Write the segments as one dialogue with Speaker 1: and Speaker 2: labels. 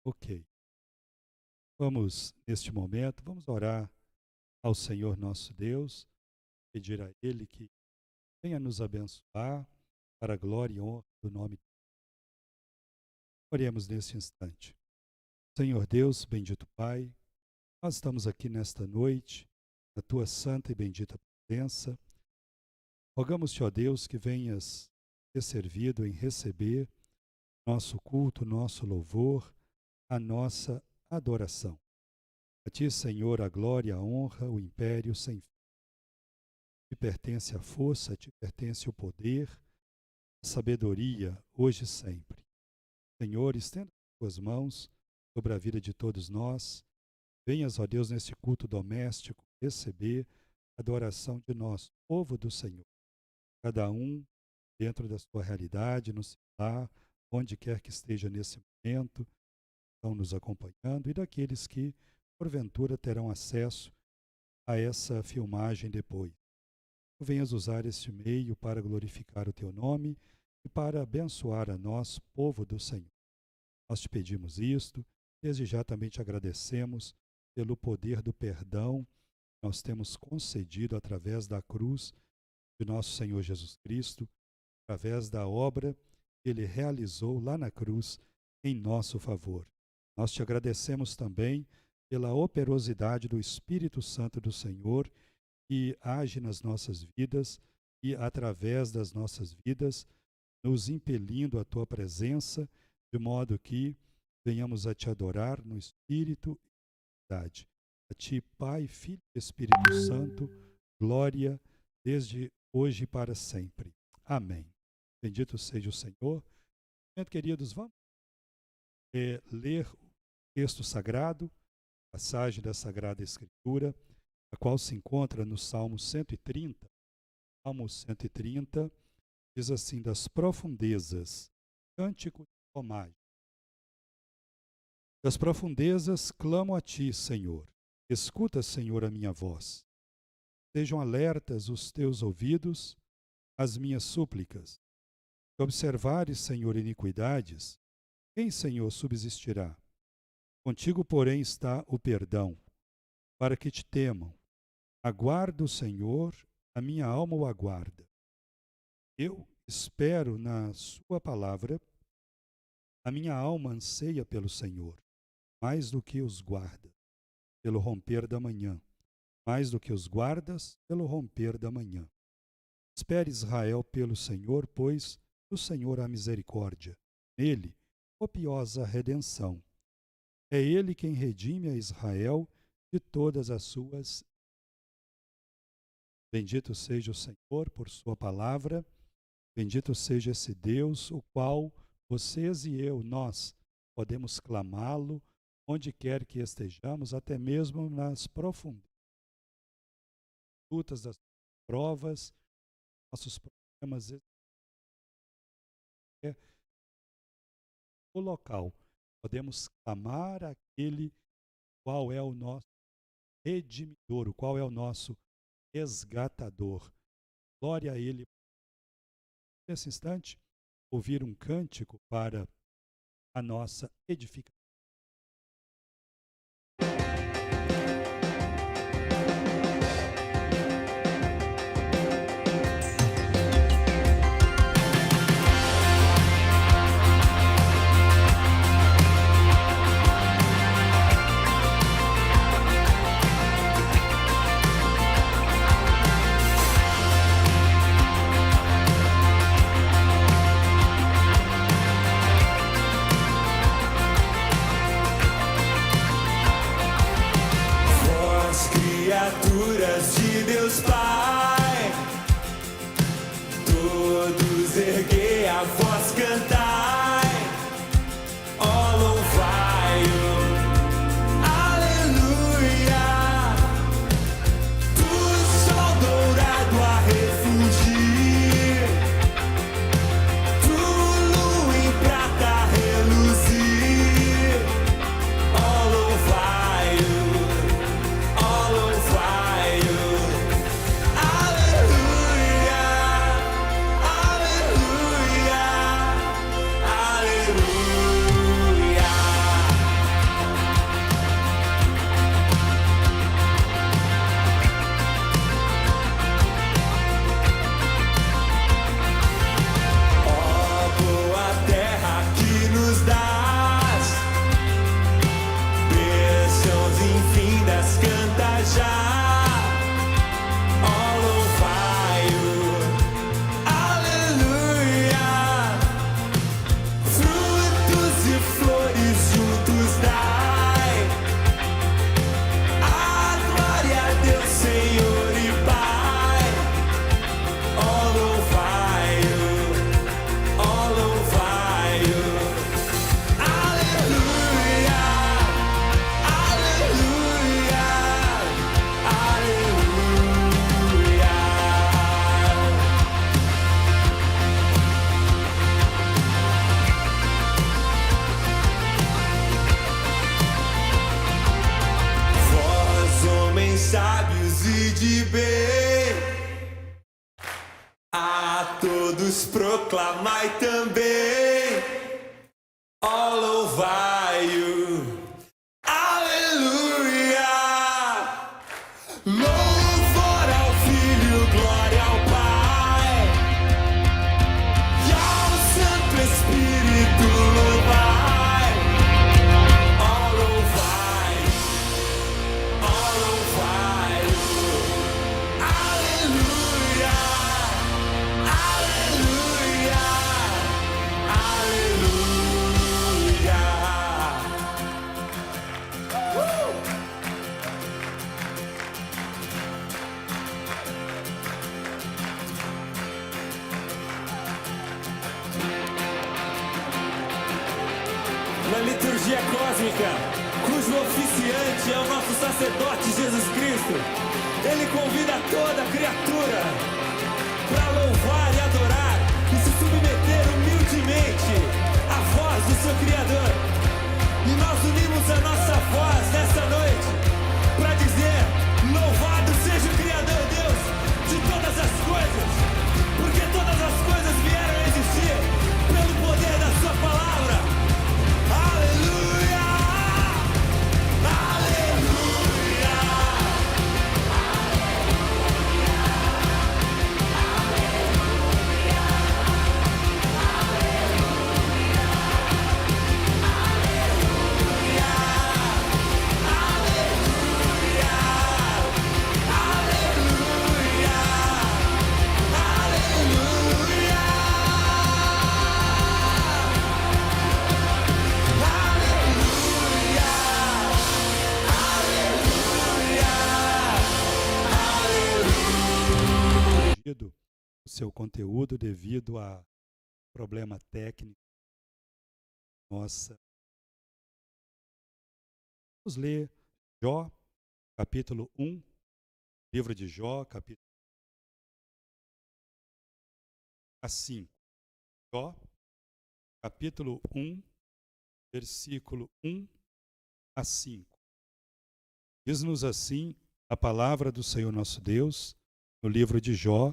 Speaker 1: Ok. Vamos, neste momento, vamos orar ao Senhor nosso Deus, pedir a Ele que venha nos abençoar para a glória e honra do nome dele. Oremos neste instante. Senhor Deus, bendito Pai, nós estamos aqui nesta noite, na Tua santa e bendita presença. Rogamos-te, ó Deus, que venhas ser servido em receber nosso culto, nosso louvor, a nossa adoração. A Ti, Senhor, a glória, a honra, o império sem fim. Te pertence a força, te pertence o poder, a sabedoria, hoje e sempre. Senhor, estenda as Tuas mãos sobre a vida de todos nós. Venhas, ó Deus, neste culto doméstico, receber a adoração de nós, povo do Senhor. Cada um dentro da sua realidade, no seu lar, onde quer que esteja nesse momento, estão nos acompanhando, e daqueles que, porventura, terão acesso a essa filmagem depois. Tu venhas usar este meio para glorificar o Teu nome e para abençoar a nós, povo do Senhor. Nós te pedimos isto, desde já também te agradecemos pelo poder do perdão que nós temos concedido através da cruz de nosso Senhor Jesus Cristo, através da obra que Ele realizou lá na cruz em nosso favor. Nós te agradecemos também pela operosidade do Espírito Santo do Senhor, que age nas nossas vidas e através das nossas vidas, nos impelindo à Tua presença, de modo que venhamos a Te adorar no Espírito e na verdade. A Ti, Pai, Filho e Espírito Santo, glória desde hoje e para sempre. Amém. Bendito seja o Senhor. Queridos, vamos ler o texto sagrado, passagem da Sagrada Escritura, a qual se encontra no Salmo 130. Salmo 130 diz assim: das profundezas, cântico de romagem. Das profundezas clamo a Ti, Senhor. Escuta, Senhor, a minha voz. Sejam alertas os Teus ouvidos às minhas súplicas. Se observares, Senhor, iniquidades, quem, Senhor, subsistirá? Contigo, porém, está o perdão, para que te temam. Aguardo, Senhor, a minha alma o aguarda. Eu espero na Sua palavra, a minha alma anseia pelo Senhor, mais do que os guardas, pelo romper da manhã, mais do que os guardas, pelo romper da manhã. Espere Israel pelo Senhor, pois do Senhor há misericórdia, nele copiosa redenção. É Ele quem redime a Israel de todas as suas. Bendito seja o Senhor por Sua palavra, bendito seja esse Deus, o qual vocês e eu, nós, podemos clamá-lo onde quer que estejamos, até mesmo nas profundezas, lutas, das provas, nossos problemas. O local, podemos clamar aquele qual é o nosso redimidor, o qual é o nosso resgatador. Glória a Ele. Nesse instante, ouvir um cântico para a nossa edificação.
Speaker 2: todos proclamai também, ó, louvai-o, aleluia. Louvor ao Filho, glória ao Pai, e ao Santo Espírito louvai, ó, louvai, ó, louvai, aleluia, aleluia, aleluia. Na liturgia cósmica, cujo oficiante é o nosso sacerdote Jesus Cristo, ele convida toda a criatura para louvar e adorar e se submeter humildemente à voz do seu Criador. E nós unimos a nossa voz nessa noite para dizer: louvado seja o Criador Deus de todas as coisas, porque todas as coisas vieram a existir pelo poder da sua palavra. Aleluia! Aleluia!
Speaker 1: O seu conteúdo devido a problema técnico. Nossa. Vamos ler Jó, capítulo 1, livro de Jó, capítulo 5. Jó, capítulo 1, versículo 1 a 5. Diz-nos assim a palavra do Senhor nosso Deus, no livro de Jó,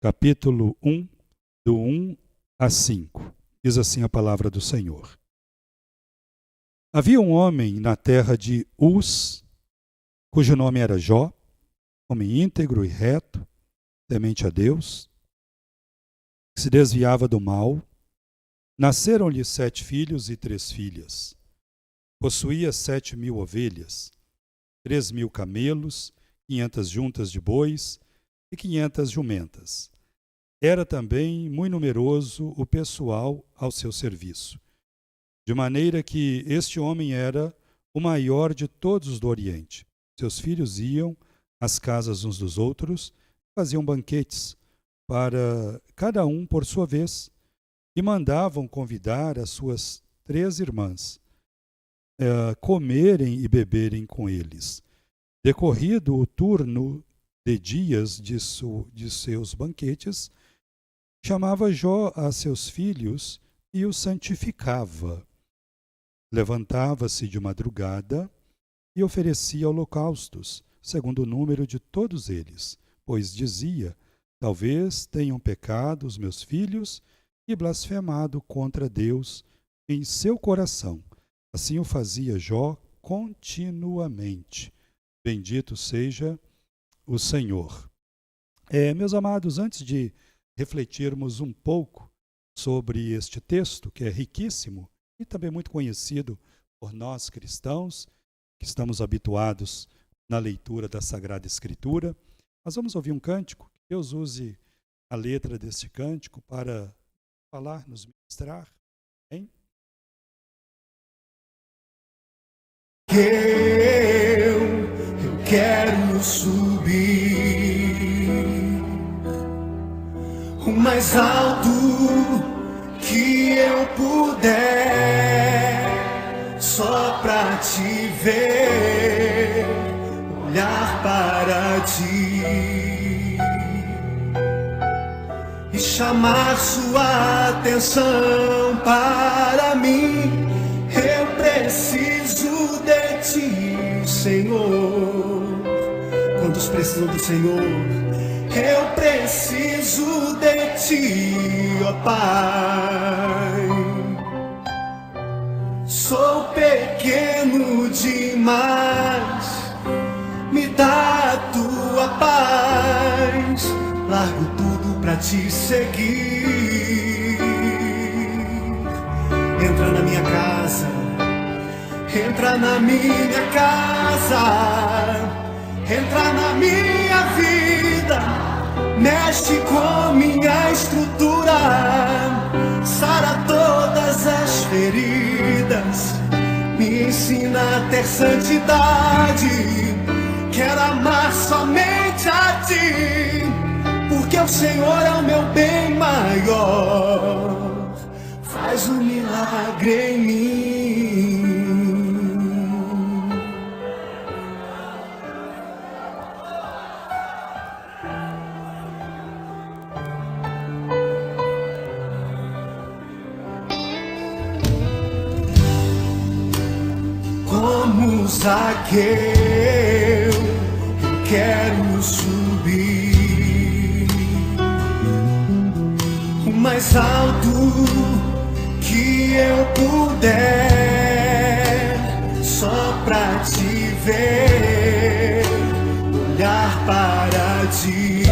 Speaker 1: capítulo 1, do 1 a 5. Diz assim a palavra do Senhor. Havia um homem na terra de Uz, cujo nome era Jó, homem íntegro e reto, temente a Deus, que se desviava do mal. Nasceram-lhe 7 filhos e 3 filhas. Possuía 7.000 ovelhas, 3.000 camelos, 500 juntas de bois e 500 jumentas. Era também muito numeroso o pessoal ao seu serviço, de maneira que este homem era o maior de todos do Oriente. Seus filhos iam às casas uns dos outros, faziam banquetes para cada um por sua vez, e mandavam convidar as suas 3 irmãs a comerem e beberem com eles. Decorrido o turno de dias de seus banquetes, chamava Jó a seus filhos e os santificava. Levantava-se de madrugada e oferecia holocaustos, segundo o número de todos eles, pois dizia: talvez tenham pecado os meus filhos e blasfemado contra Deus em seu coração. Assim o fazia Jó continuamente. Bendito seja o Senhor. Meus amados, antes de refletirmos um pouco sobre este texto, que é riquíssimo e também muito conhecido por nós cristãos, que estamos habituados na leitura da Sagrada Escritura, nós vamos ouvir um cântico. Que Deus use a letra deste cântico para falar, nos ministrar. Hein?
Speaker 3: Eu quero subir o mais alto que eu puder, só pra te ver, olhar para ti e chamar sua atenção para mim. Eu preciso de ti, Senhor. Quando os precisam do Senhor. Eu preciso de Ti, ó Pai. Sou pequeno demais, me dá a Tua paz. Largo tudo pra Te seguir. Entra na minha casa, entra na minha casa, entra na minha vida, mexe com minha estrutura, sara todas as feridas, me ensina a ter santidade. Quero amar somente a Ti, porque o Senhor é o meu bem maior. Faz um milagre em mim. Como Zaqueu, eu quero subir o mais alto que eu puder, só pra Te ver, olhar para Ti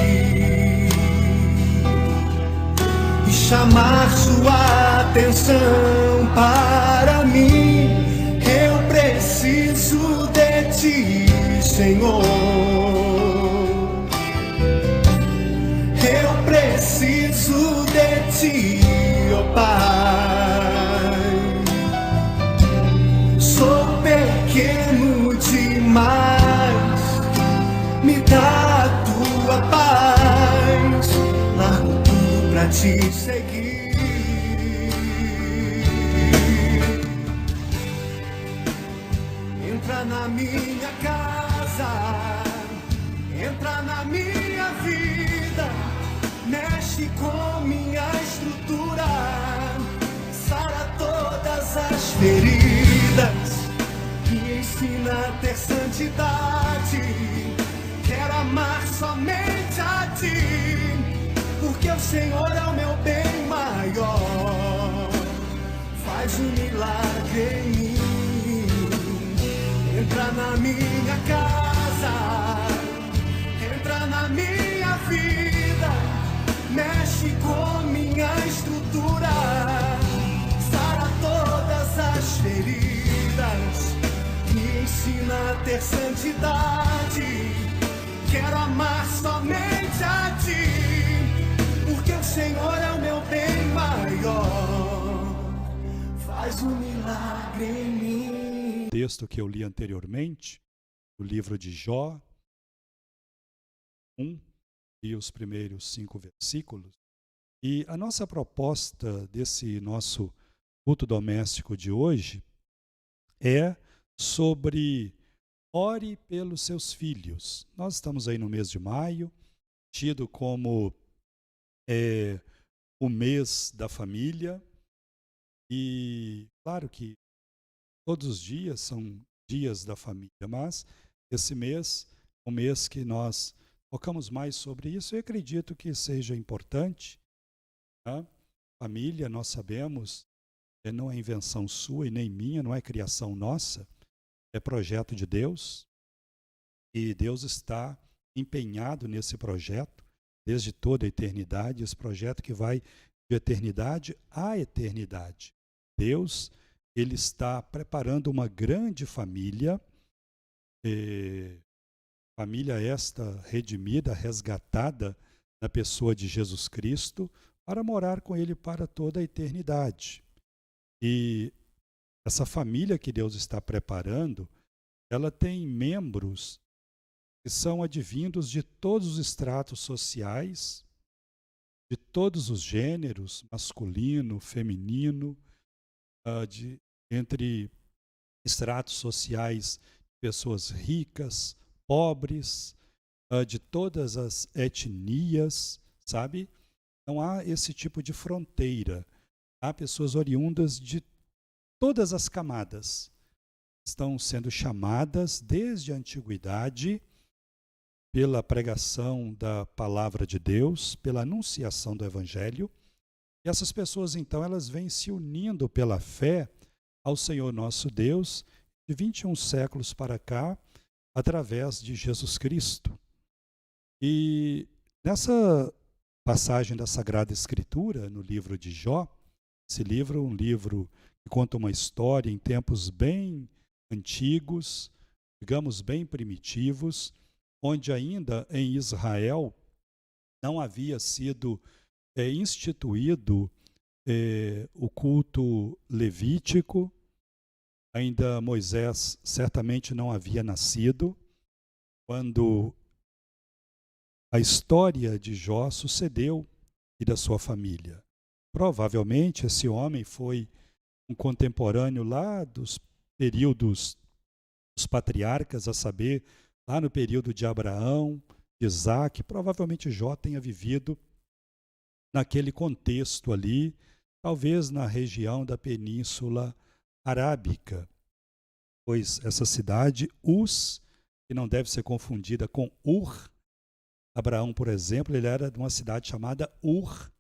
Speaker 3: e chamar Sua atenção para mim. Eu preciso de Ti, Senhor. Eu preciso de Ti, ó Pai. Sou pequeno demais, me dá a Tua paz. Largo tudo pra Te seguir. Entra na minha casa, entra na minha vida, mexe com minha estrutura, sara todas as feridas, me ensina a ter santidade. Quero amar somente a Ti, porque o Senhor é o meu bem maior. Faz um milagre em mim. Entra na minha casa, entra na minha vida, mexe com minha estrutura, sara todas as feridas, me ensina a ter santidade. Quero amar somente a Ti, porque o Senhor é o meu bem maior. Faz um milagre em mim.
Speaker 1: Texto que eu li anteriormente, do livro de Jó 1, e os primeiros 5 versículos. E a nossa proposta desse nosso culto doméstico de hoje é sobre ore pelos seus filhos. Nós estamos aí no mês de maio, tido como o mês da família, e claro que todos os dias são dias da família, mas esse mês é um mês que nós focamos mais sobre isso e acredito que seja importante. Tá? Família, nós sabemos, não é invenção sua e nem minha, não é criação nossa, é projeto de Deus. E Deus está empenhado nesse projeto desde toda a eternidade, esse projeto que vai de eternidade a eternidade. Deus, Ele está preparando uma grande família, família esta redimida, resgatada na pessoa de Jesus Cristo, para morar com Ele para toda a eternidade. E essa família que Deus está preparando, ela tem membros que são advindos de todos os estratos sociais, de todos os gêneros, masculino, feminino, entre estratos sociais, pessoas ricas, pobres, de todas as etnias, sabe? Não há esse tipo de fronteira. Há pessoas oriundas de todas as camadas. Estão sendo chamadas desde a antiguidade pela pregação da palavra de Deus, pela anunciação do Evangelho. E essas pessoas, então, elas vêm se unindo pela fé ao Senhor nosso Deus de 21 séculos para cá, através de Jesus Cristo. E nessa passagem da Sagrada Escritura, no livro de Jó, esse livro é um livro que conta uma história em tempos bem antigos, digamos bem primitivos, onde ainda em Israel não havia sido instituído o culto levítico, ainda Moisés certamente não havia nascido, quando a história de Jó sucedeu e da sua família. Provavelmente esse homem foi um contemporâneo lá dos períodos dos patriarcas, a saber, lá no período de Abraão, de Isaac. Provavelmente Jó tenha vivido naquele contexto ali, talvez na região da Península Arábica, pois essa cidade, Uz, que não deve ser confundida com Ur. Abraão, por exemplo, ele era de uma cidade chamada Ur,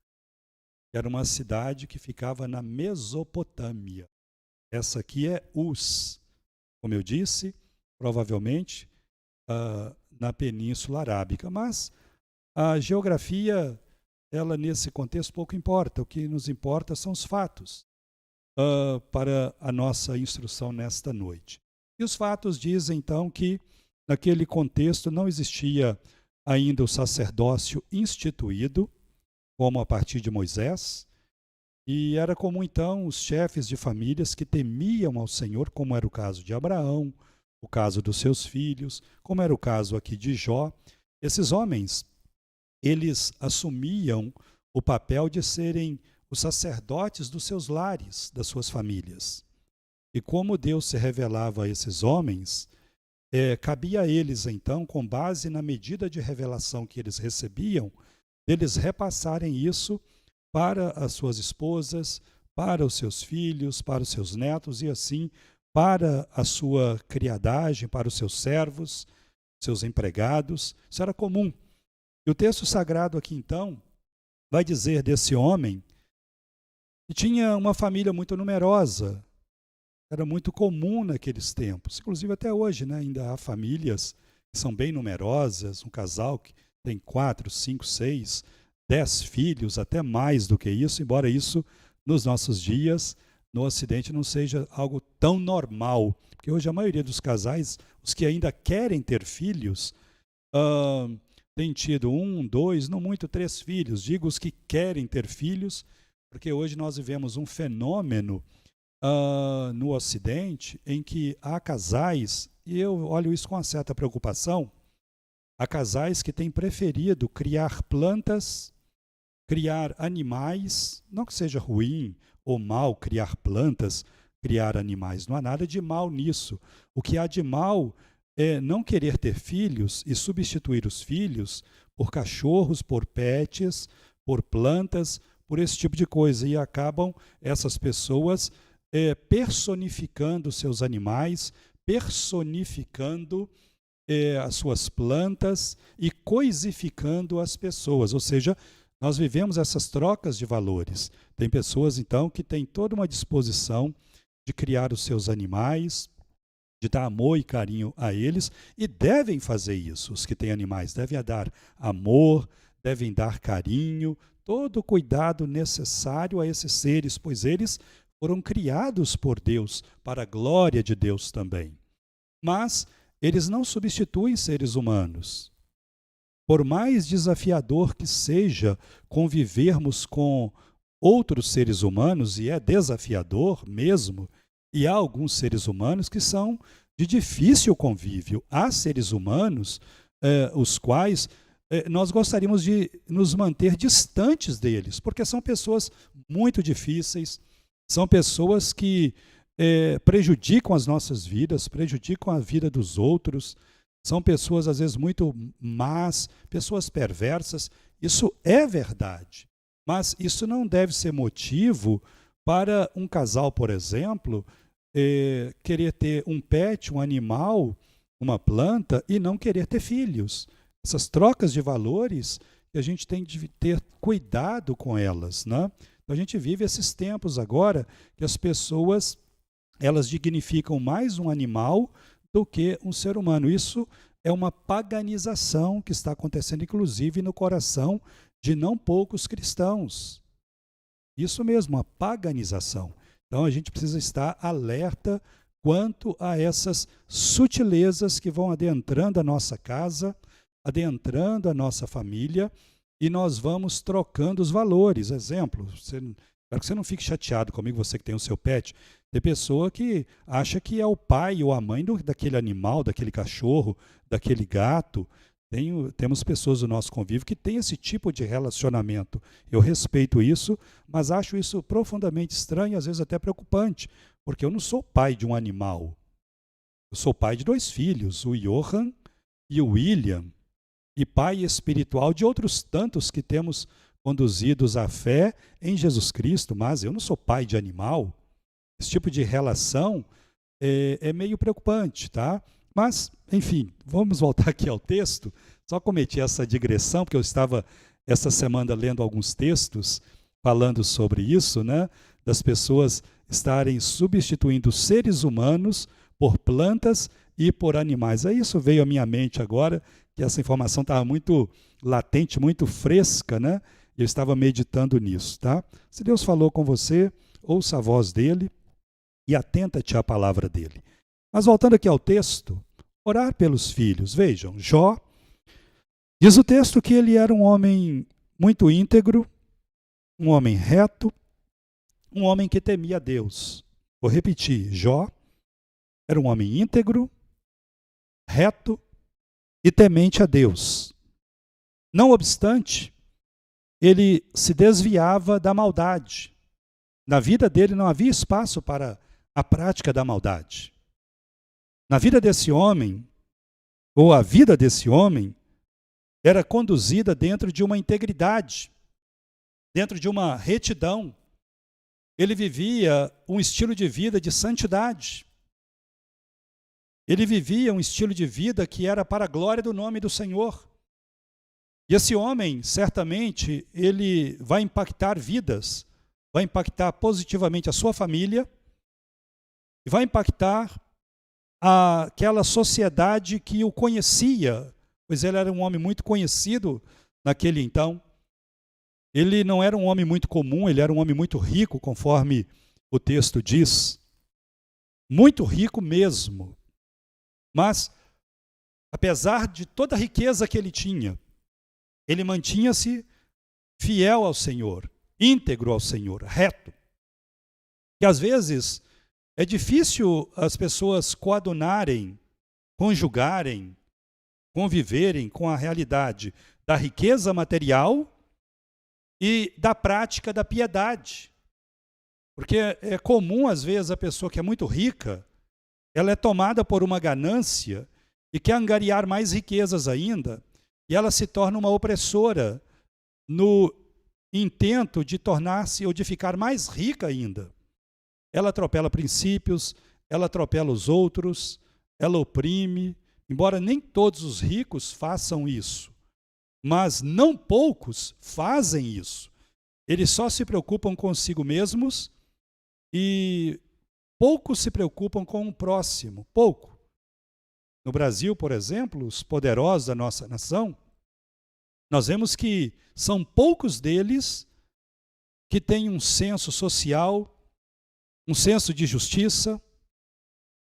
Speaker 1: que era uma cidade que ficava na Mesopotâmia. Essa aqui é Uz, como eu disse, provavelmente na Península Arábica. Mas a geografia, ela nesse contexto pouco importa. O que nos importa são os fatos para a nossa instrução nesta noite. E os fatos dizem, então, que naquele contexto não existia ainda o sacerdócio instituído, como a partir de Moisés, e era comum, então, os chefes de famílias que temiam ao Senhor, como era o caso de Abraão, o caso dos seus filhos, como era o caso aqui de Jó. Esses homens, eles assumiam o papel de serem os sacerdotes dos seus lares, das suas famílias. E como Deus se revelava a esses homens, cabia a eles, então, com base na medida de revelação que eles recebiam, deles repassarem isso para as suas esposas, para os seus filhos, para os seus netos e assim para a sua criadagem, para os seus servos, seus empregados. Isso era comum. E o texto sagrado aqui, então, vai dizer desse homem que tinha uma família muito numerosa. Era muito comum naqueles tempos. Inclusive até hoje, né, ainda há famílias que são bem numerosas, um casal que tem 4, 5, 6, 10 filhos, até mais do que isso, embora isso, nos nossos dias, no Ocidente, não seja algo tão normal. Porque hoje a maioria dos casais, os que ainda querem ter filhos, têm tido 1, 2, não muito 3 filhos. Digo os que querem ter filhos, porque hoje nós vivemos um fenômeno no Ocidente em que há casais, e eu olho isso com uma certa preocupação, há casais que têm preferido criar plantas, criar animais, não que seja ruim ou mal criar plantas, criar animais, não há nada de mal nisso. O que há de mal é não querer ter filhos e substituir os filhos por cachorros, por pets, por plantas, por esse tipo de coisa. E acabam essas pessoas personificando seus animais, personificando as suas plantas e coisificando as pessoas. Ou seja, nós vivemos essas trocas de valores. Tem pessoas, então, que têm toda uma disposição de criar os seus animais, de dar amor e carinho a eles, e devem fazer isso. Os que têm animais devem dar amor, devem dar carinho, todo o cuidado necessário a esses seres, pois eles foram criados por Deus, para a glória de Deus também. Mas eles não substituem seres humanos. Por mais desafiador que seja convivermos com outros seres humanos, e é desafiador mesmo, e há alguns seres humanos que são de difícil convívio. Há seres humanos os quais nós gostaríamos de nos manter distantes deles, porque são pessoas muito difíceis, são pessoas que prejudicam as nossas vidas, prejudicam a vida dos outros, são pessoas às vezes muito más, pessoas perversas. Isso é verdade, mas isso não deve ser motivo para um casal, por exemplo, querer ter um pet, um animal, uma planta e não querer ter filhos. essas trocas de valores que a gente tem de ter cuidado com elas, né? Então a gente vive esses tempos agora que as pessoas, elas dignificam mais um animal do que um ser humano. Isso é uma paganização que está acontecendo, inclusive, no coração de não poucos cristãos. Isso mesmo, uma paganização. Então a gente precisa estar alerta quanto a essas sutilezas que vão adentrando a nossa casa, adentrando a nossa família, e nós vamos trocando os valores. Exemplo, espero que você não fique chateado comigo, você que tem o seu pet. Tem pessoa que acha que é o pai ou a mãe daquele animal, daquele cachorro, daquele gato. Temos pessoas do nosso convívio que têm esse tipo de relacionamento. Eu respeito isso, mas acho isso profundamente estranho, às vezes até preocupante, porque eu não sou pai de um animal. Eu sou pai de 2 filhos, o Johan e o William, e pai espiritual de outros tantos que temos conduzidos à fé em Jesus Cristo, mas eu não sou pai de animal. Esse tipo de relação é meio preocupante, tá? Mas, enfim, vamos voltar aqui ao texto. Só cometi essa digressão, porque eu estava essa semana lendo alguns textos falando sobre isso, né? Das pessoas estarem substituindo seres humanos por plantas e por animais. Aí isso veio à minha mente agora, que essa informação estava muito latente, muito fresca, né? Eu estava meditando nisso, tá? Se Deus falou com você, ouça a voz dele e atenta-te à palavra dele. Mas voltando aqui ao texto, orar pelos filhos. Vejam, Jó, diz o texto que ele era um homem muito íntegro, um homem reto, um homem que temia a Deus. Vou repetir, Jó era um homem íntegro, reto e temente a Deus. Não obstante, ele se desviava da maldade. Na vida dele não havia espaço para a prática da maldade. Na vida desse homem, ou a vida desse homem, era conduzida dentro de uma integridade, dentro de uma retidão. Ele vivia um estilo de vida de santidade. Ele vivia um estilo de vida que era para a glória do nome do Senhor. E esse homem, certamente, ele vai impactar vidas, vai impactar positivamente a sua família, e vai impactar aquela sociedade que o conhecia, pois ele era um homem muito conhecido naquele então. Ele não era um homem muito comum, ele era um homem muito rico, conforme o texto diz. Muito rico mesmo. Mas, apesar de toda a riqueza que ele tinha, ele mantinha-se fiel ao Senhor, íntegro ao Senhor, reto. E às vezes é difícil as pessoas coadunarem, conjugarem, conviverem com a realidade da riqueza material e da prática da piedade. Porque é comum, às vezes, a pessoa que é muito rica, ela é tomada por uma ganância e quer angariar mais riquezas ainda, e ela se torna uma opressora no intento de tornar-se ou de ficar mais rica ainda. Ela atropela princípios, ela atropela os outros, ela oprime, embora nem todos os ricos façam isso, mas não poucos fazem isso. Eles só se preocupam consigo mesmos e poucos se preocupam com o próximo, pouco. No Brasil, por exemplo, os poderosos da nossa nação, nós vemos que são poucos deles que têm um senso social, um senso de justiça,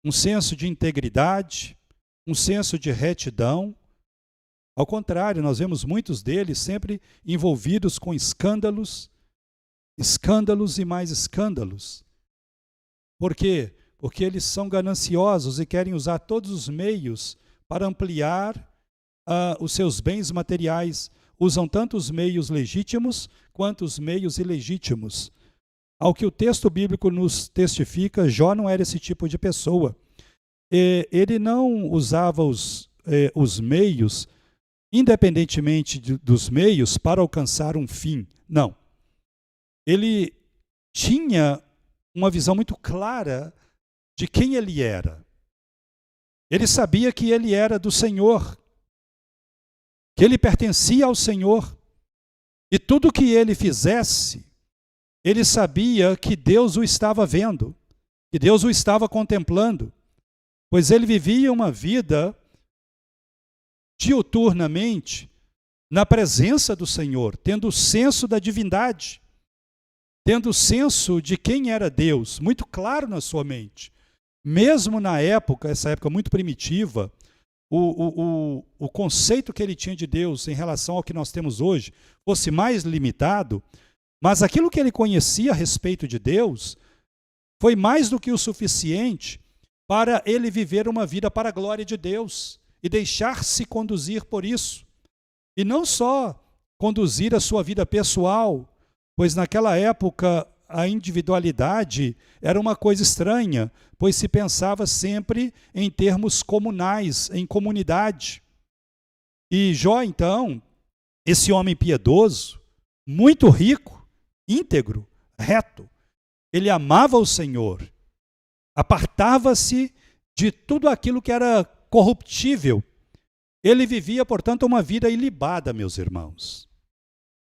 Speaker 1: um senso de integridade, um senso de retidão. Ao contrário, nós vemos muitos deles sempre envolvidos com escândalos, escândalos e mais escândalos. Por quê? Porque eles são gananciosos e querem usar todos os meios para ampliar os seus bens materiais. Usam tanto os meios legítimos quanto os meios ilegítimos. Ao que o texto bíblico nos testifica, Jó não era esse tipo de pessoa. Ele não usava os meios, independentemente dos meios, para alcançar um fim. Não. Ele tinha uma visão muito clara de quem ele era. Ele sabia que ele era do Senhor, que ele pertencia ao Senhor. E tudo que ele fizesse, ele sabia que Deus o estava vendo, que Deus o estava contemplando, pois ele vivia uma vida diuturnamente na presença do Senhor, tendo o senso da divindade, tendo o senso de quem era Deus, muito claro na sua mente. Mesmo na época, essa época muito primitiva, o conceito que ele tinha de Deus em relação ao que nós temos hoje fosse mais limitado, mas aquilo que ele conhecia a respeito de Deus foi mais do que o suficiente para ele viver uma vida para a glória de Deus e deixar-se conduzir por isso. E não só conduzir a sua vida pessoal, pois naquela época a individualidade era uma coisa estranha, pois se pensava sempre em termos comunais, em comunidade. E Jó, então, esse homem piedoso, muito rico, íntegro, reto, ele amava o Senhor, apartava-se de tudo aquilo que era corruptível. Ele vivia, portanto, uma vida ilibada, meus irmãos,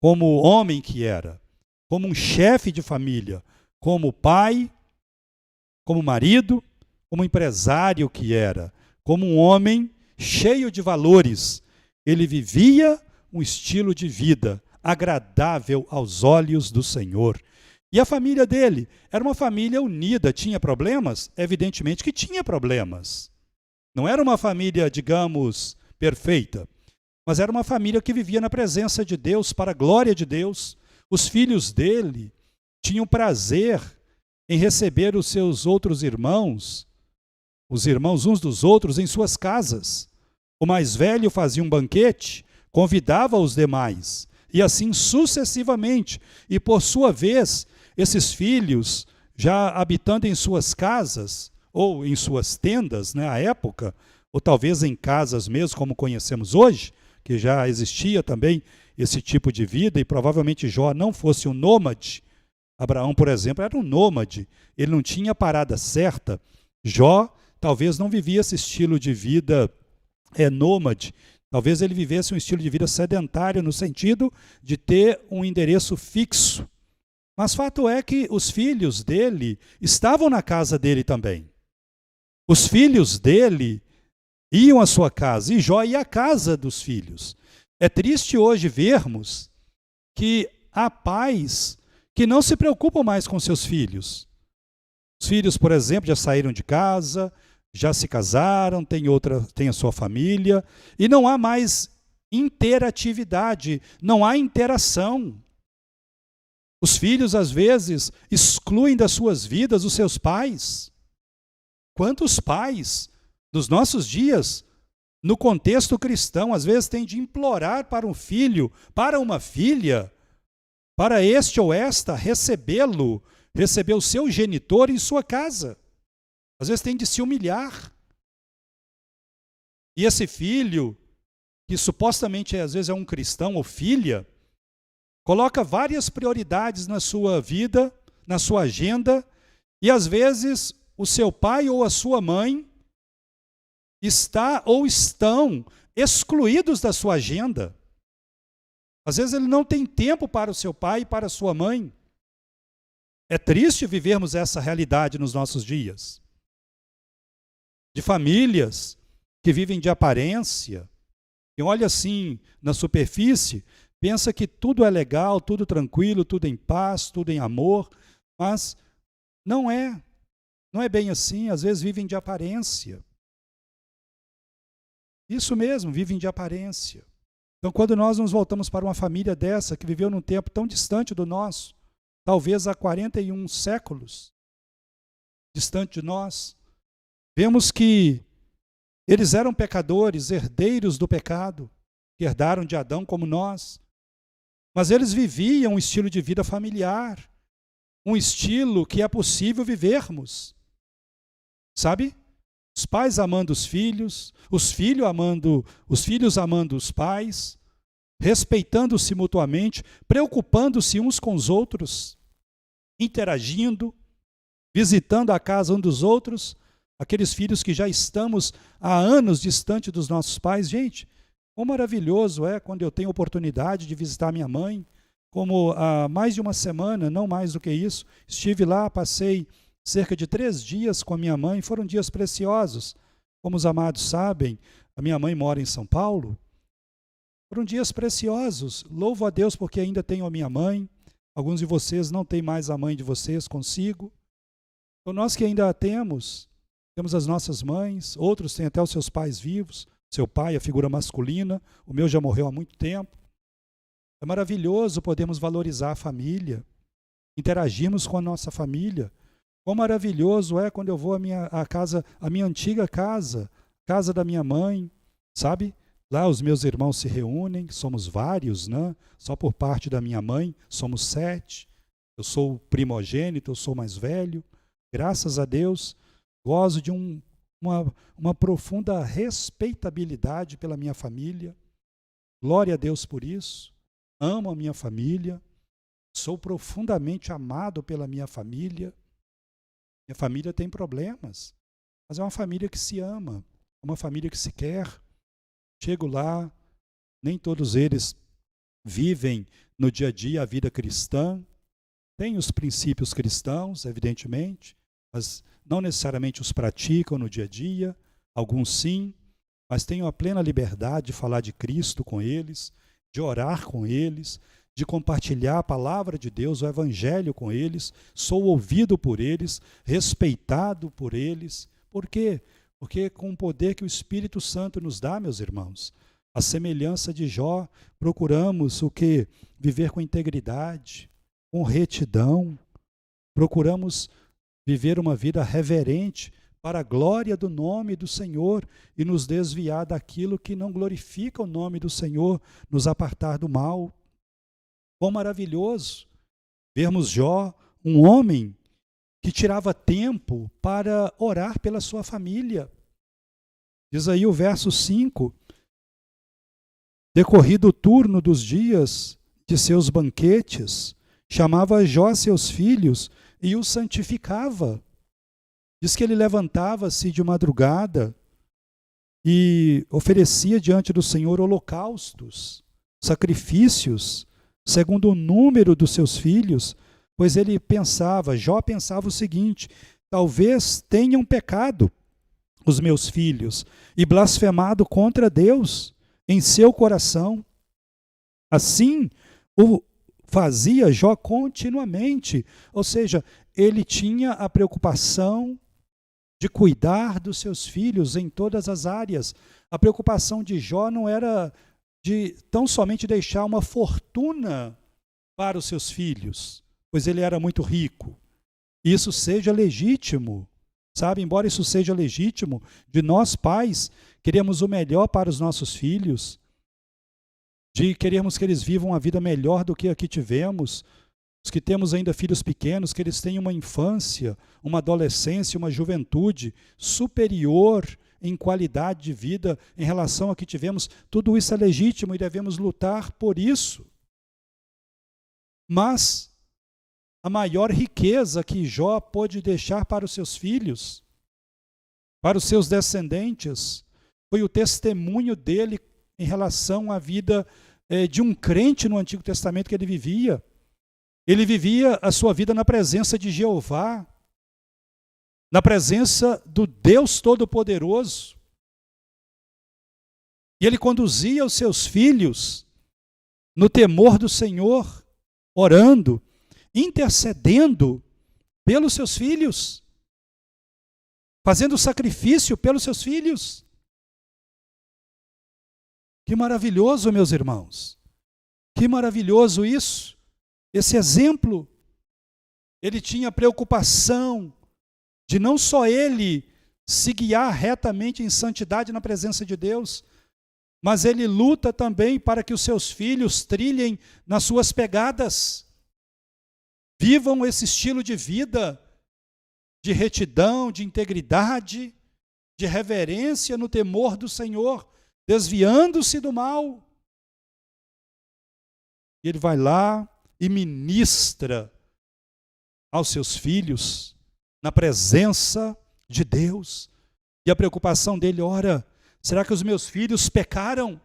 Speaker 1: como homem que era, como um chefe de família, como pai, como marido, como empresário que era, como um homem cheio de valores. Ele vivia um estilo de vida agradável aos olhos do Senhor. E a família dele era uma família unida. Tinha problemas? Evidentemente que tinha problemas. Não era uma família, digamos, perfeita, mas era uma família que vivia na presença de Deus, para a glória de Deus. Os filhos dele tinham prazer em receber os seus outros irmãos, os irmãos uns dos outros, em suas casas. O mais velho fazia um banquete, convidava os demais, e assim sucessivamente. E por sua vez, esses filhos, já habitando em suas casas, ou em suas tendas, à época, ou talvez em casas mesmo, como conhecemos hoje, que já existia também esse tipo de vida, e provavelmente Jó não fosse um nômade. Abraão, por exemplo, era um nômade, ele não tinha parada certa. Jó talvez não vivia esse estilo de vida nômade, talvez ele vivesse um estilo de vida sedentário, no sentido de ter um endereço fixo. Mas fato é que os filhos dele estavam na casa dele também. Os filhos dele iam à sua casa, e Jó ia à casa dos filhos. É triste hoje vermos que há pais que não se preocupam mais com seus filhos. Os filhos, por exemplo, já saíram de casa, já se casaram, têm a sua família, e não há mais interatividade, não há interação. Os filhos, às vezes, excluem das suas vidas os seus pais. Quantos pais, nos nossos dias, no contexto cristão, às vezes têm de implorar para um filho, para uma filha, para este ou esta receber o seu genitor em sua casa. Às vezes tem de se humilhar. E esse filho, que supostamente às vezes é um cristão ou filha, coloca várias prioridades na sua vida, na sua agenda, e às vezes o seu pai ou a sua mãe está ou estão excluídos da sua agenda. Às vezes ele não tem tempo para o seu pai e para a sua mãe. É triste vivermos essa realidade nos nossos dias. De famílias que vivem de aparência, e olha assim na superfície, pensa que tudo é legal, tudo tranquilo, tudo em paz, tudo em amor, mas não é. Não é bem assim, às vezes vivem de aparência. Isso mesmo, vivem de aparência. Então, quando nós nos voltamos para uma família dessa, que viveu num tempo tão distante do nosso, talvez há 41 séculos, distante de nós, vemos que eles eram pecadores, herdeiros do pecado, que herdaram de Adão como nós, mas eles viviam um estilo de vida familiar, um estilo que é possível vivermos. Sabe? Os pais amando os filhos amando os pais, respeitando-se mutuamente, preocupando-se uns com os outros, interagindo, visitando a casa um dos outros, aqueles filhos que já estamos há anos distante dos nossos pais. Gente, Quão maravilhoso é quando eu tenho oportunidade de visitar minha mãe, como há mais de uma semana, não mais do que isso, estive lá, passei cerca de 3 dias com a minha mãe, foram dias preciosos. Como os amados sabem, a minha mãe mora em São Paulo, foram dias preciosos. Louvo a Deus porque ainda tenho a minha mãe, alguns de vocês não têm mais a mãe de vocês consigo. Então nós que ainda temos as nossas mães, outros têm até os seus pais vivos, seu pai, a figura masculina, o meu já morreu há muito tempo. É maravilhoso podermos valorizar a família, interagirmos com a nossa família. Quão maravilhoso é quando eu vou à minha antiga casa, casa da minha mãe, sabe? Lá os meus irmãos se reúnem, somos vários, né? Só por parte da minha mãe, somos 7. Eu sou o primogênito, eu sou o mais velho. Graças a Deus, gozo de uma profunda respeitabilidade pela minha família. Glória a Deus por isso. Amo a minha família. Sou profundamente amado pela minha família. Minha família tem problemas, mas é uma família que se ama, é uma família que se quer. Chego lá, nem todos eles vivem no dia a dia a vida cristã, têm os princípios cristãos, evidentemente, mas não necessariamente os praticam no dia a dia, alguns sim, mas tenho a plena liberdade de falar de Cristo com eles, de orar com eles, de compartilhar a palavra de Deus, o evangelho com eles, sou ouvido por eles, respeitado por eles. Por quê? Porque com o poder que o Espírito Santo nos dá, meus irmãos, a semelhança de Jó, procuramos o quê? Viver com integridade, com retidão, procuramos viver uma vida reverente para a glória do nome do Senhor e nos desviar daquilo que não glorifica o nome do Senhor, nos apartar do mal. Quão maravilhoso vermos Jó, um homem que tirava tempo para orar pela sua família. Diz aí o verso 5, decorrido o turno dos dias de seus banquetes, chamava Jó seus filhos e os santificava. Diz que ele levantava-se de madrugada e oferecia diante do Senhor holocaustos, sacrifícios, segundo o número dos seus filhos, pois ele pensava, Jó pensava o seguinte: talvez tenham pecado os meus filhos e blasfemado contra Deus em seu coração. Assim o fazia Jó continuamente, ou seja, ele tinha a preocupação de cuidar dos seus filhos em todas as áreas. A preocupação de Jó não era de tão somente deixar uma fortuna para os seus filhos, pois ele era muito rico. Isso seja legítimo, sabe? Embora isso seja legítimo, de nós pais, queremos o melhor para os nossos filhos, de queremos que eles vivam uma vida melhor do que a que tivemos, os que temos ainda filhos pequenos, que eles tenham uma infância, uma adolescência, uma juventude superior em qualidade de vida em relação a que tivemos. Tudo isso é legítimo e devemos lutar por isso. Mas a maior riqueza que Jó pôde deixar para os seus filhos, para os seus descendentes, foi o testemunho dele em relação à vida de um crente no Antigo Testamento que ele vivia. Ele vivia a sua vida na presença de Jeová, na presença do Deus Todo-Poderoso. E ele conduzia os seus filhos no temor do Senhor, orando, intercedendo pelos seus filhos, fazendo sacrifício pelos seus filhos. Que maravilhoso, meus irmãos. Que maravilhoso isso. Esse exemplo. Ele tinha preocupação de não só ele se guiar retamente em santidade na presença de Deus, mas ele luta também para que os seus filhos trilhem nas suas pegadas, vivam esse estilo de vida de retidão, de integridade, de reverência no temor do Senhor, desviando-se do mal. E ele vai lá e ministra aos seus filhos na presença de Deus. E a preocupação dele, ora, será que os meus filhos pecaram?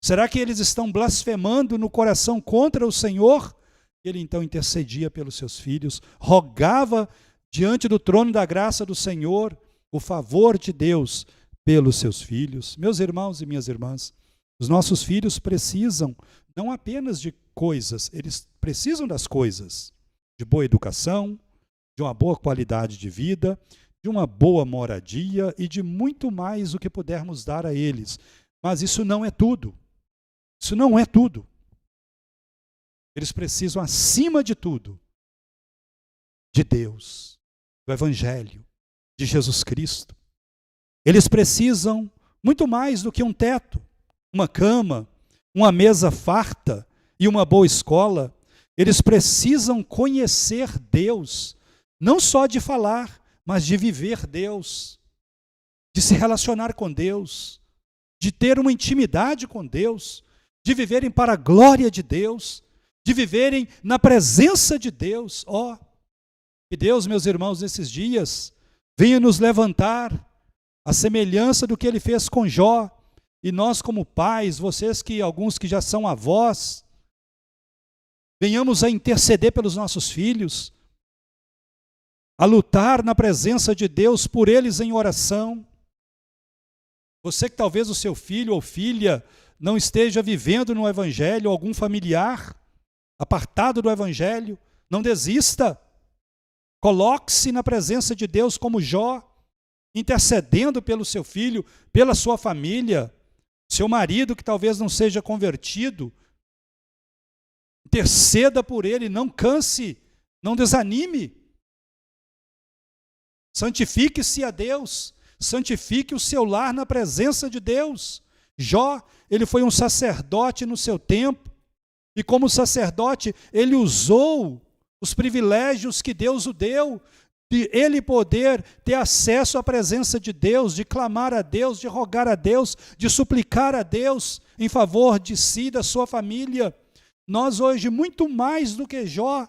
Speaker 1: Será que eles estão blasfemando no coração contra o Senhor? Ele então intercedia pelos seus filhos, rogava diante do trono da graça do Senhor o favor de Deus pelos seus filhos. Meus irmãos e minhas irmãs, os nossos filhos precisam não apenas de coisas, eles precisam das coisas, de boa educação, de uma boa qualidade de vida, de uma boa moradia e de muito mais o que pudermos dar a eles. Mas isso não é tudo. Isso não é tudo. Eles precisam, acima de tudo, de Deus, do Evangelho, de Jesus Cristo. Eles precisam muito mais do que um teto, uma cama, uma mesa farta e uma boa escola. Eles precisam conhecer Deus, não só de falar, mas de viver Deus, de se relacionar com Deus, de ter uma intimidade com Deus, de viverem para a glória de Deus, de viverem na presença de Deus. Ó, que Deus, meus irmãos, nesses dias, venha nos levantar a semelhança do que Ele fez com Jó, e nós como pais, vocês que alguns que já são avós, venhamos a interceder pelos nossos filhos, a lutar na presença de Deus por eles em oração. Você que talvez o seu filho ou filha não esteja vivendo no Evangelho, algum familiar apartado do Evangelho, não desista. Coloque-se na presença de Deus como Jó, intercedendo pelo seu filho, pela sua família, seu marido que talvez não seja convertido. Interceda por ele, não canse, não desanime. Santifique-se a Deus, santifique o seu lar na presença de Deus. Jó, ele foi um sacerdote no seu tempo, e como sacerdote, ele usou os privilégios que Deus o deu, de ele poder ter acesso à presença de Deus, de clamar a Deus, de rogar a Deus, de suplicar a Deus em favor de si e da sua família. Nós hoje, muito mais do que Jó,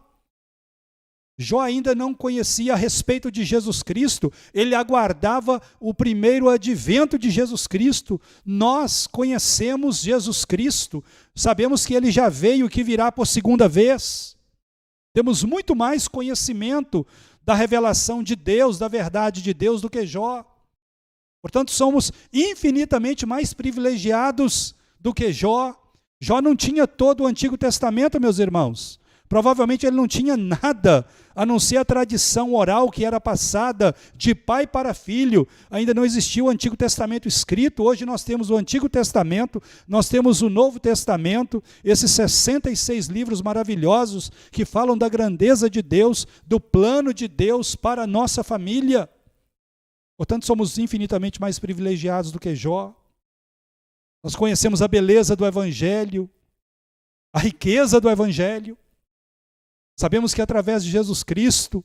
Speaker 1: Jó ainda não conhecia a respeito de Jesus Cristo, ele aguardava o primeiro advento de Jesus Cristo. Nós conhecemos Jesus Cristo, sabemos que ele já veio e que virá por segunda vez. Temos muito mais conhecimento da revelação de Deus, da verdade de Deus do que Jó. Portanto, somos infinitamente mais privilegiados do que Jó. Jó não tinha todo o Antigo Testamento, meus irmãos. Provavelmente ele não tinha nada, a não ser a tradição oral que era passada de pai para filho. Ainda não existia o Antigo Testamento escrito. Hoje nós temos o Antigo Testamento, nós temos o Novo Testamento, esses 66 livros maravilhosos que falam da grandeza de Deus, do plano de Deus para a nossa família. Portanto, somos infinitamente mais privilegiados do que Jó. Nós conhecemos a beleza do Evangelho, a riqueza do Evangelho. Sabemos que através de Jesus Cristo,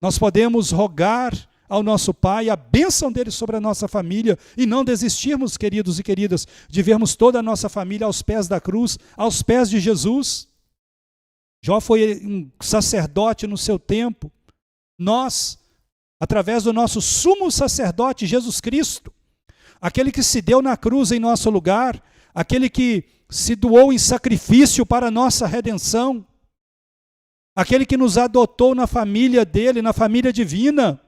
Speaker 1: nós podemos rogar ao nosso Pai a bênção dele sobre a nossa família e não desistirmos, queridos e queridas, de vermos toda a nossa família aos pés da cruz, aos pés de Jesus. Jó foi um sacerdote no seu tempo. Nós, através do nosso sumo sacerdote Jesus Cristo, aquele que se deu na cruz em nosso lugar, aquele que se doou em sacrifício para a nossa redenção, aquele que nos adotou na família dele, na família divina,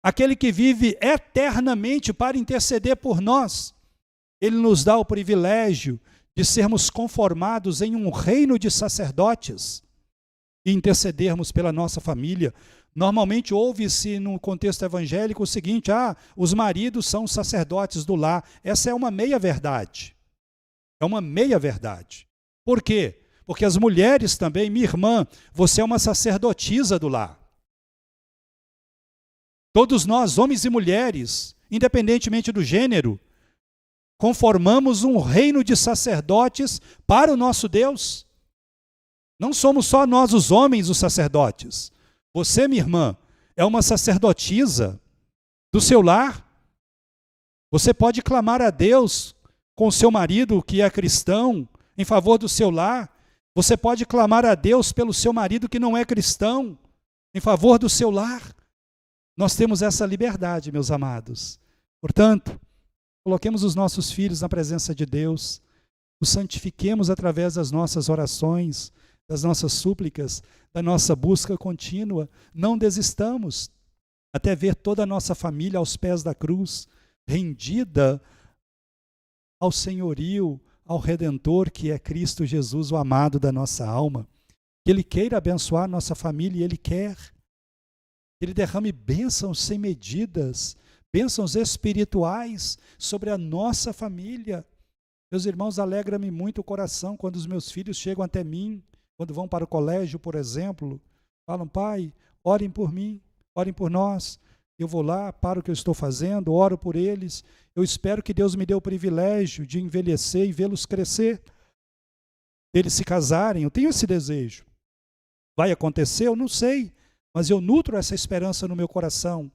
Speaker 1: aquele que vive eternamente para interceder por nós, ele nos dá o privilégio de sermos conformados em um reino de sacerdotes e intercedermos pela nossa família. Normalmente ouve-se no contexto evangélico o seguinte: os maridos são os sacerdotes do lar. Essa é uma meia-verdade. É uma meia-verdade. Por quê? Porque as mulheres também, minha irmã, você é uma sacerdotisa do lar. Todos nós, homens e mulheres, independentemente do gênero, conformamos um reino de sacerdotes para o nosso Deus. Não somos só nós os homens os sacerdotes. Você, minha irmã, é uma sacerdotisa do seu lar. Você pode clamar a Deus com o seu marido que é cristão, em favor do seu lar. Você pode clamar a Deus pelo seu marido que não é cristão, em favor do seu lar. Nós temos essa liberdade, meus amados. Portanto, coloquemos os nossos filhos na presença de Deus, o santifiquemos através das nossas orações, das nossas súplicas, da nossa busca contínua. Não desistamos até ver toda a nossa família aos pés da cruz, rendida ao senhorio, ao Redentor, que é Cristo Jesus, o amado da nossa alma. Que Ele queira abençoar a nossa família, e Ele quer. Que Ele derrame bênçãos sem medidas, bênçãos espirituais sobre a nossa família. Meus irmãos, alegra-me muito o coração quando os meus filhos chegam até mim, quando vão para o colégio, por exemplo, falam: pai, orem por mim, orem por nós. Eu vou lá, paro o que eu estou fazendo, oro por eles. Eu espero que Deus me dê o privilégio de envelhecer e vê-los crescer, deles se casarem. Eu tenho esse desejo. Vai acontecer? Eu não sei, mas eu nutro essa esperança no meu coração,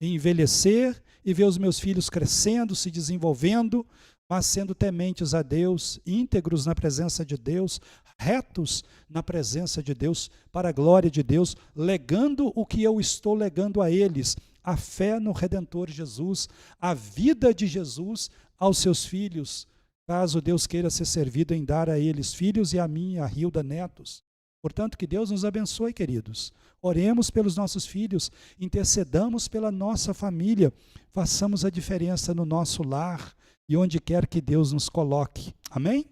Speaker 1: em envelhecer e ver os meus filhos crescendo, se desenvolvendo, mas sendo tementes a Deus, íntegros na presença de Deus, retos na presença de Deus, para a glória de Deus, legando o que eu estou legando a eles: a fé no Redentor Jesus, a vida de Jesus aos seus filhos, caso Deus queira ser servido em dar a eles filhos e a mim, a Hilda, netos. Portanto, que Deus nos abençoe, queridos. Oremos pelos nossos filhos, intercedamos pela nossa família, façamos a diferença no nosso lar e onde quer que Deus nos coloque. Amém?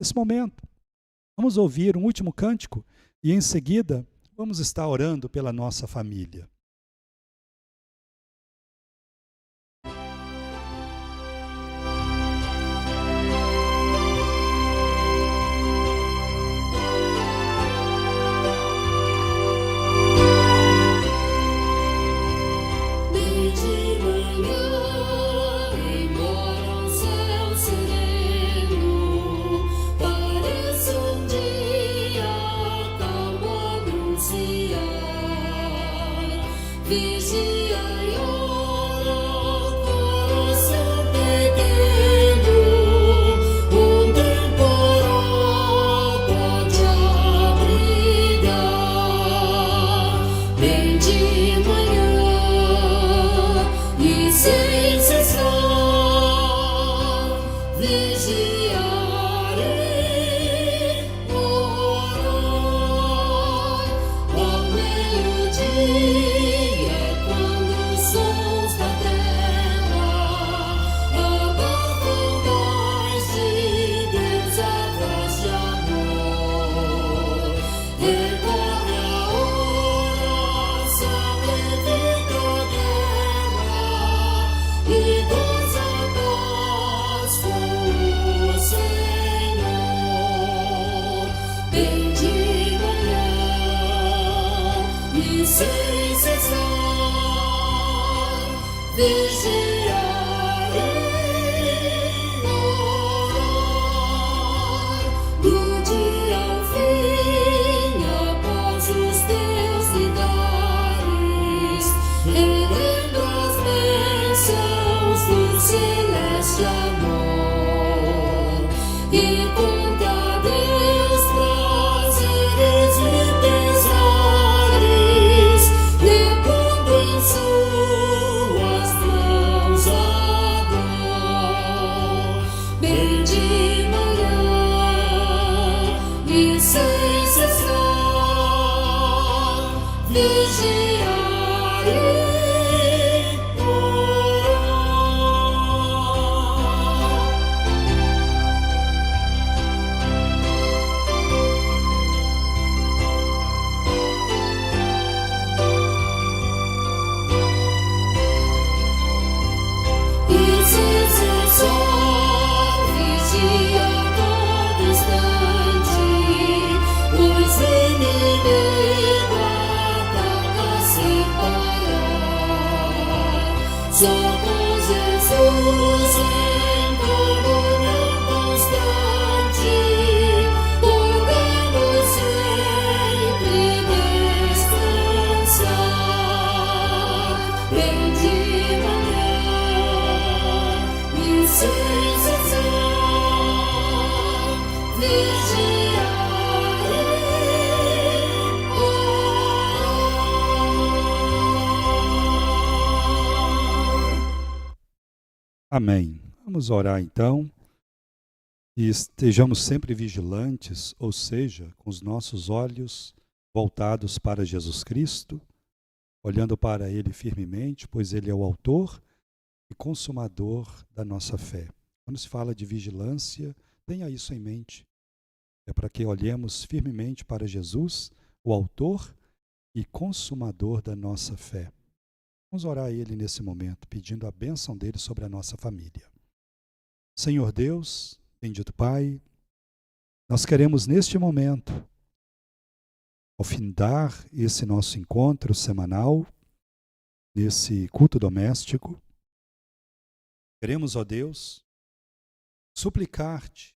Speaker 1: Nesse momento, vamos ouvir um último cântico e em seguida vamos estar orando pela nossa família. Amém. Vamos orar então. e estejamos sempre vigilantes, ou seja, com os nossos olhos voltados para Jesus Cristo, olhando para Ele firmemente, pois Ele é o autor e consumador da nossa fé. Quando se fala de vigilância, tenha isso em mente. É para que olhemos firmemente para Jesus, o autor e consumador da nossa fé. Vamos orar a Ele nesse momento, pedindo a bênção dEle sobre a nossa família. Senhor Deus, bendito Pai, nós queremos neste momento, ao findar esse nosso encontro semanal, nesse culto doméstico, queremos, ó Deus, suplicar-te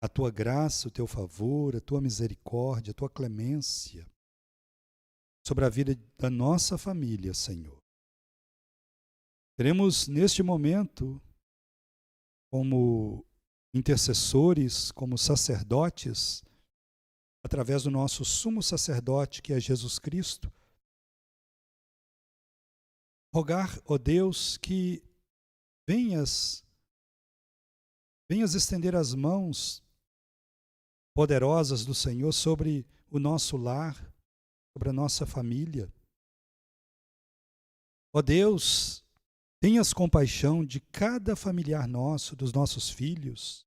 Speaker 1: a tua graça, o teu favor, a tua misericórdia, a tua clemência sobre a vida da nossa família, Senhor. Queremos, neste momento, como intercessores, como sacerdotes, através do nosso sumo sacerdote, que é Jesus Cristo, rogar, ó Deus, que venhas estender as mãos poderosas do Senhor sobre o nosso lar, sobre a nossa família. Ó Deus, tenhas compaixão de cada familiar nosso, dos nossos filhos,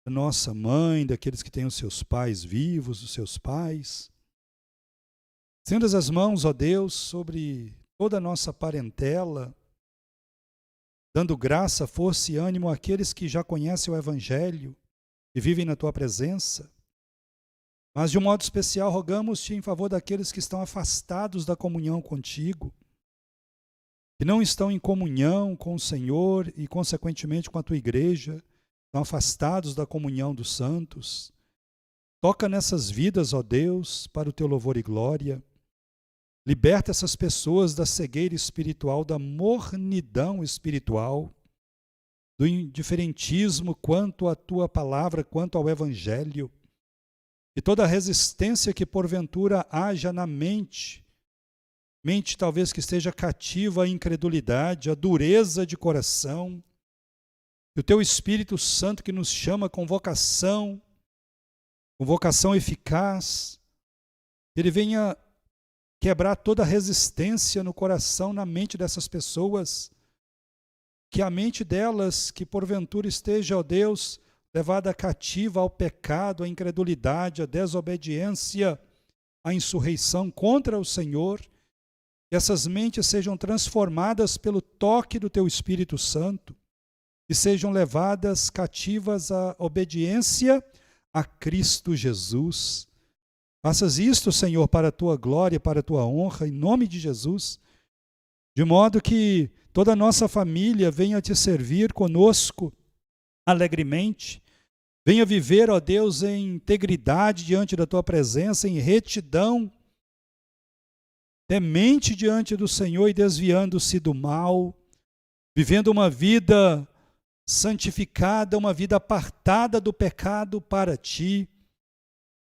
Speaker 1: da nossa mãe, daqueles que têm os seus pais vivos, dos seus pais. Estendas as mãos, ó Deus, sobre toda a nossa parentela, dando graça, força e ânimo àqueles que já conhecem o Evangelho e vivem na Tua presença. Mas, de um modo especial, rogamos-te em favor daqueles que estão afastados da comunhão contigo, que não estão em comunhão com o Senhor e, consequentemente, com a Tua igreja, estão afastados da comunhão dos santos. Toca nessas vidas, ó Deus, para o Teu louvor e glória. Liberta essas pessoas da cegueira espiritual, da mornidão espiritual, do indiferentismo quanto à Tua palavra, quanto ao Evangelho. E toda a resistência que porventura haja na mente talvez que esteja cativa à incredulidade, à dureza de coração, que o Teu Espírito Santo que nos chama com vocação eficaz, Ele venha quebrar toda a resistência no coração, na mente dessas pessoas, que a mente delas, que porventura esteja, ó Deus, levada cativa ao pecado, à incredulidade, à desobediência, à insurreição contra o Senhor, que essas mentes sejam transformadas pelo toque do Teu Espírito Santo e sejam levadas cativas à obediência a Cristo Jesus. Faças isto, Senhor, para a Tua glória, para a Tua honra, em nome de Jesus, de modo que toda a nossa família venha Te servir conosco alegremente, venha viver, ó Deus, em integridade diante da Tua presença, em retidão, temente diante do Senhor e desviando-se do mal, vivendo uma vida santificada, uma vida apartada do pecado para Ti.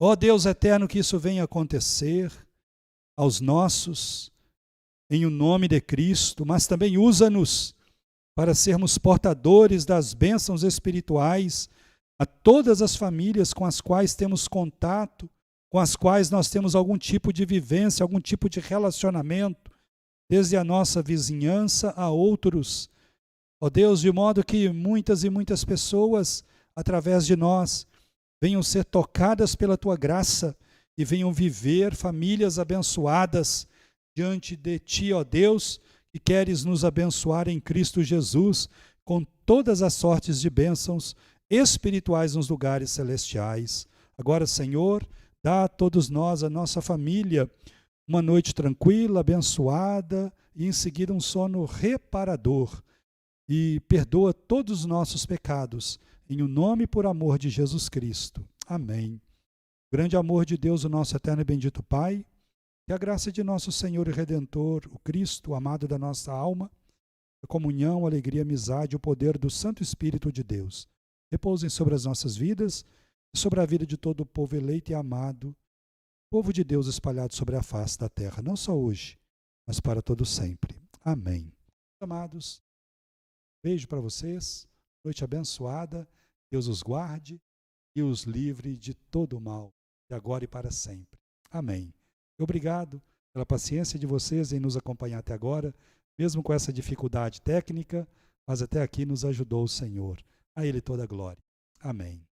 Speaker 1: Ó Deus eterno, que isso venha acontecer aos nossos, em o nome de Cristo, mas também usa-nos para sermos portadores das bênçãos espirituais a todas as famílias com as quais temos contato, com as quais nós temos algum tipo de vivência, algum tipo de relacionamento, desde a nossa vizinhança a outros. Ó Deus, de modo que muitas e muitas pessoas, através de nós, venham ser tocadas pela Tua graça e venham viver famílias abençoadas diante de Ti, ó Deus, que queres nos abençoar em Cristo Jesus com todas as sortes de bênçãos espirituais nos lugares celestiais. Agora, Senhor, dá a todos nós, a nossa família, uma noite tranquila, abençoada e em seguida um sono reparador. E perdoa todos os nossos pecados, em o nome e por amor de Jesus Cristo. Amém. Grande amor de Deus, o nosso eterno e bendito Pai, que a graça de nosso Senhor e Redentor, o Cristo, o amado da nossa alma, a comunhão, a alegria, a amizade, o poder do Santo Espírito de Deus, repousem sobre as nossas vidas e sobre a vida de todo o povo eleito e amado, povo de Deus espalhado sobre a face da terra, não só hoje, mas para todo sempre. Amém. Amados, beijo para vocês. noite abençoada. Deus os guarde e os livre de todo o mal, de agora e para sempre. Amém. Obrigado pela paciência de vocês em nos acompanhar até agora, mesmo com essa dificuldade técnica, mas até aqui nos ajudou o Senhor. A Ele toda a glória. Amém.